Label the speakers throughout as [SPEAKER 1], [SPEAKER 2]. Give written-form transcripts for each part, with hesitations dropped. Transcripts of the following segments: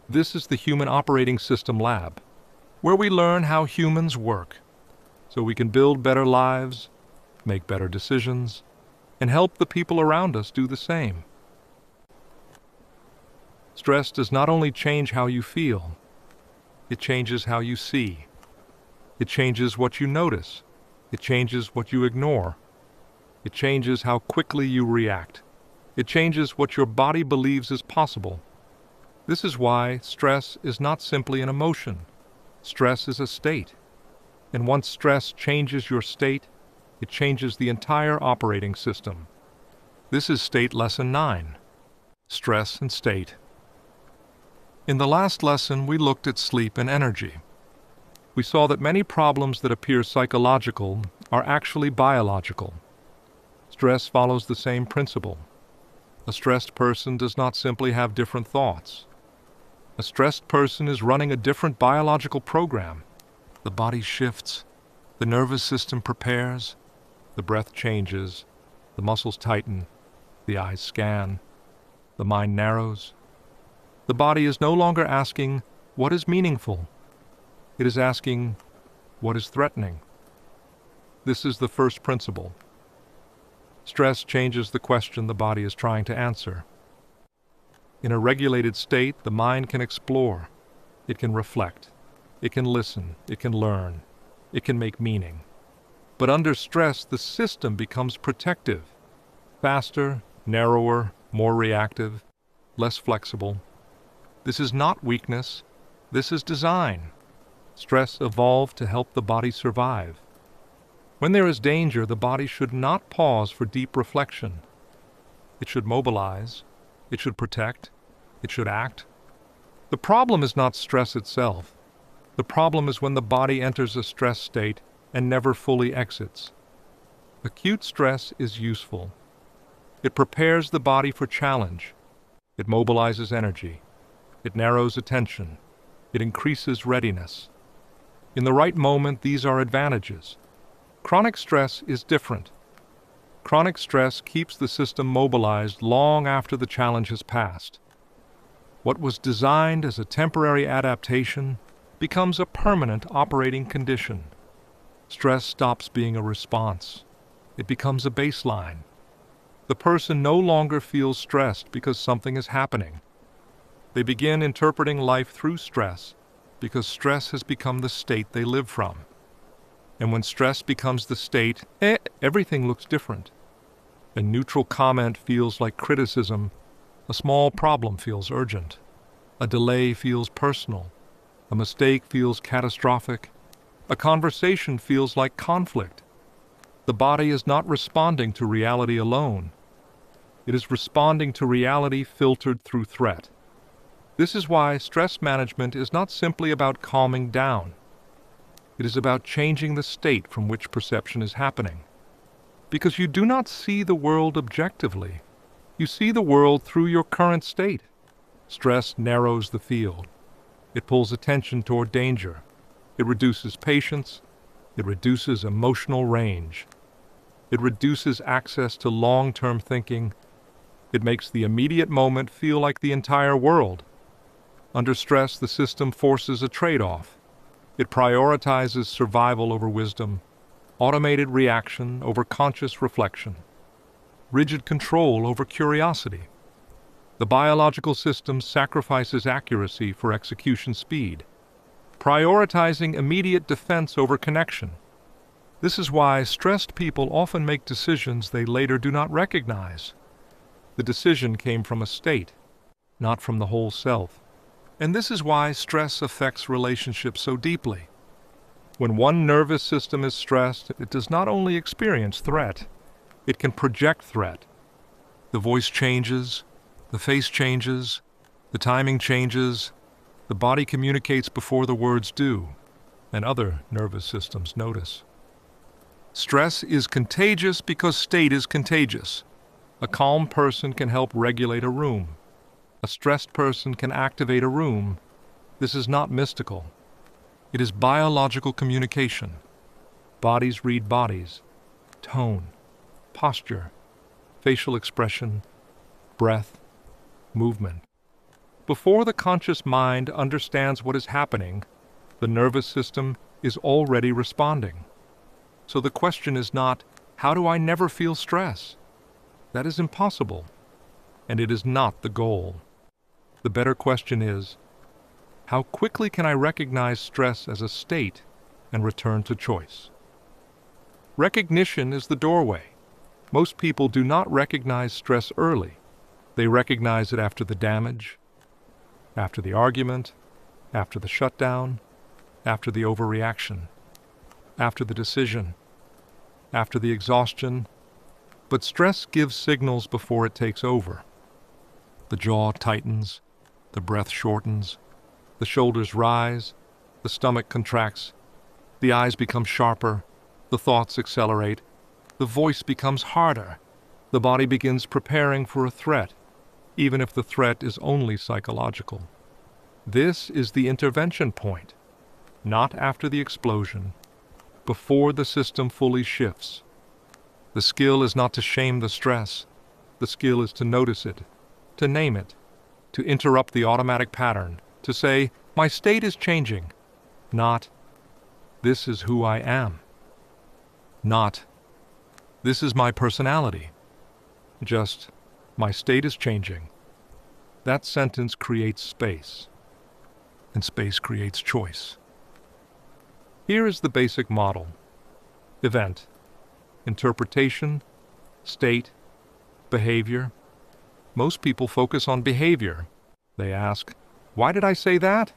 [SPEAKER 1] This is the Human Operating System Lab, where we learn how humans work, so we can build better lives, make better decisions, and help the people around us do the same. Stress does not only change how you feel, it changes how you see. It changes what you notice. It changes what you ignore. It changes how quickly you react. It changes what your body believes is possible. This is why stress is not simply an emotion. Stress is a state. And once stress changes your state, it changes the entire operating system. This is State Lesson 9, Stress and State. In the last lesson, we looked at sleep and energy. We saw that many problems that appear psychological are actually biological. Stress follows the same principle. A stressed person does not simply have different thoughts. A stressed person is running a different biological program. The body shifts, the nervous system prepares, the breath changes, the muscles tighten, the eyes scan, the mind narrows. The body is no longer asking, what is meaningful? It is asking, what is threatening? This is the first principle. Stress changes the question the body is trying to answer. In a regulated state, the mind can explore. It can reflect. It can listen. It can learn. It can make meaning. But under stress, the system becomes protective. Faster, narrower, more reactive, less flexible. This is not weakness. This is design. Stress evolved to help the body survive. When there is danger, the body should not pause for deep reflection. It should mobilize. It should protect. It should act. The problem is not stress itself. The problem is when the body enters a stress state and never fully exits. Acute stress is useful. It prepares the body for challenge. It mobilizes energy. It narrows attention. It increases readiness. In the right moment, these are advantages. Chronic stress is different. Chronic stress keeps the system mobilized long after the challenge has passed. What was designed as a temporary adaptation becomes a permanent operating condition. Stress stops being a response. It becomes a baseline. The person no longer feels stressed because something is happening. They begin interpreting life through stress because stress has become the state they live from. And when stress becomes the state, everything looks different. A neutral comment feels like criticism. A small problem feels urgent. A delay feels personal. A mistake feels catastrophic. A conversation feels like conflict. The body is not responding to reality alone. It is responding to reality filtered through threat. This is why stress management is not simply about calming down. It is about changing the state from which perception is happening. Because you do not see the world objectively. You see the world through your current state. Stress narrows the field. It pulls attention toward danger. It reduces patience. It reduces emotional range. It reduces access to long-term thinking. It makes the immediate moment feel like the entire world. Under stress, the system forces a trade-off. It prioritizes survival over wisdom, automated reaction over conscious reflection, rigid control over curiosity. The biological system sacrifices accuracy for execution speed, prioritizing immediate defense over connection. This is why stressed people often make decisions they later do not recognize. The decision came from a state, not from the whole self. And this is why stress affects relationships so deeply. When one nervous system is stressed, it does not only experience threat, it can project threat. The voice changes, the face changes, the timing changes, the body communicates before the words do, and other nervous systems notice. Stress is contagious because state is contagious. A calm person can help regulate a room. A stressed person can activate a room. This is not mystical. It is biological communication. Bodies read bodies. Tone, posture, facial expression, breath, movement. Before the conscious mind understands what is happening, the nervous system is already responding. So the question is not, how do I never feel stress? That is impossible, and it is not the goal. The better question is, how quickly can I recognize stress as a state and return to choice? Recognition is the doorway. Most people do not recognize stress early. They recognize it after the damage, after the argument, after the shutdown, after the overreaction, after the decision, after the exhaustion. But stress gives signals before it takes over. The jaw tightens, the breath shortens, the shoulders rise, the stomach contracts, the eyes become sharper, the thoughts accelerate, the voice becomes harder, the body begins preparing for a threat, even if the threat is only psychological. This is the intervention point, not after the explosion, before the system fully shifts. The skill is not to shame the stress. The skill is to notice it, to name it, to interrupt the automatic pattern, to say, my state is changing, not, this is who I am, not, this is my personality, just, my state is changing. That sentence creates space, and space creates choice. Here is the basic model. Event, interpretation, state, behavior. Most people focus on behavior. They ask, why did I say that?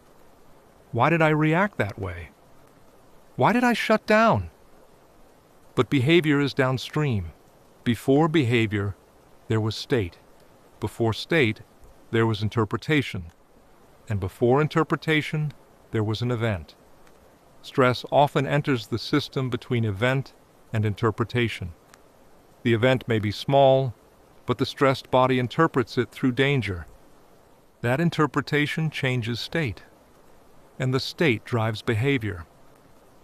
[SPEAKER 1] Why did I react that way? Why did I shut down? But behavior is downstream. Before behavior, there was state. Before state, there was interpretation. And before interpretation, there was an event. Stress often enters the system between event and interpretation. The event may be small, but the stressed body interprets it through danger. That interpretation changes state, and the state drives behavior.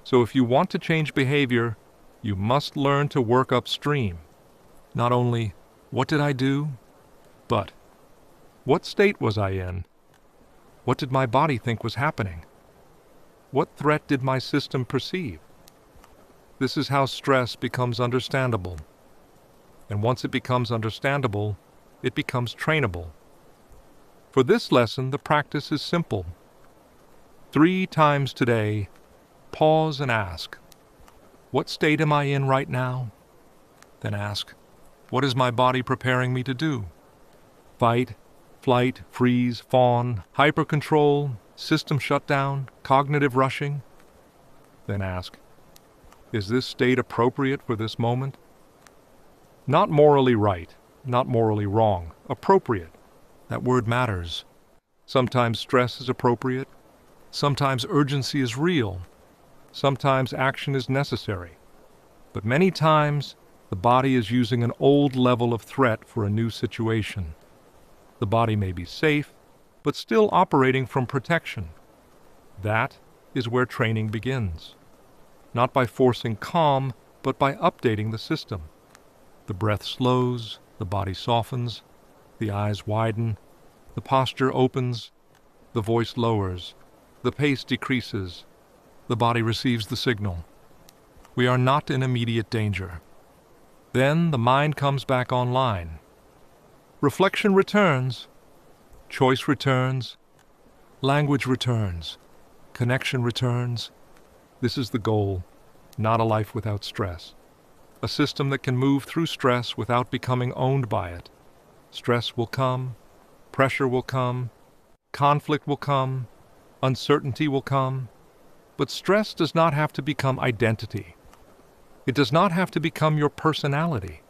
[SPEAKER 1] So if you want to change behavior, you must learn to work upstream. Not only, what did I do? But, what state was I in? What did my body think was happening? What threat did my system perceive? This is how stress becomes understandable. And once it becomes understandable, it becomes trainable. For this lesson, the practice is simple. 3 times today, pause and ask, what state am I in right now? Then ask, what is my body preparing me to do? Fight, flight, freeze, fawn, hyper-control, system shutdown, cognitive rushing? Then ask, is this state appropriate for this moment? Not morally right, not morally wrong, appropriate. That word matters. Sometimes stress is appropriate. Sometimes urgency is real. Sometimes action is necessary. But many times, the body is using an old level of threat for a new situation. The body may be safe, but still operating from protection. That is where training begins. Not by forcing calm, but by updating the system. The breath slows, the body softens, the eyes widen, the posture opens, the voice lowers, the pace decreases, the body receives the signal. We are not in immediate danger. Then the mind comes back online. Reflection returns, choice returns, language returns, connection returns. This is the goal, not a life without stress. A system that can move through stress without becoming owned by it. Stress will come, pressure will come, conflict will come, uncertainty will come, but stress does not have to become identity. It does not have to become your personality.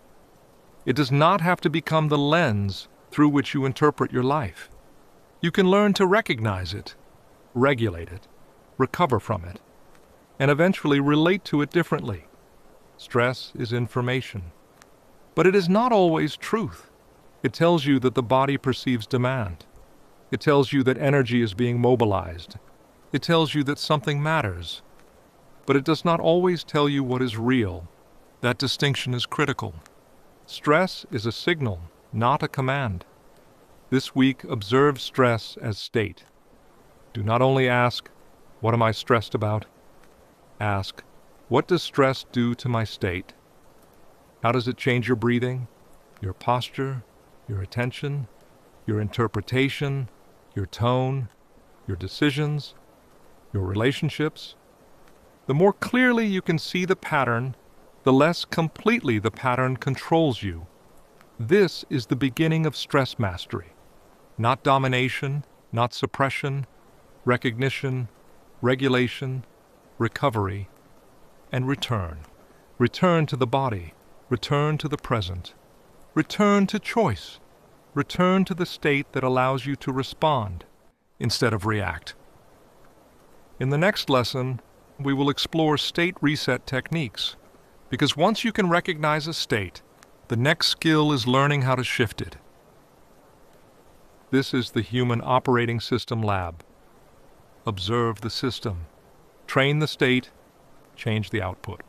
[SPEAKER 1] It does not have to become the lens through which you interpret your life. You can learn to recognize it, regulate it, recover from it, and eventually relate to it differently. Stress is information. But it is not always truth. It tells you that the body perceives demand. It tells you that energy is being mobilized. It tells you that something matters. But it does not always tell you what is real. That distinction is critical. Stress is a signal, not a command. This week, observe stress as state. Do not only ask, "What am I stressed about?" Ask, "What does stress do to my state?" How does it change your breathing, your posture, your attention, your interpretation, your tone, your decisions, your relationships? The more clearly you can see the pattern, the less completely the pattern controls you. This is the beginning of stress mastery. Not domination, not suppression, recognition, regulation, recovery, and return. Return to the body. Return to the present. Return to choice. Return to the state that allows you to respond instead of react. In the next lesson, we will explore state reset techniques, because once you can recognize a state, the next skill is learning how to shift it. This is the Human Operating System Lab. Observe the system. Train the state, change the output.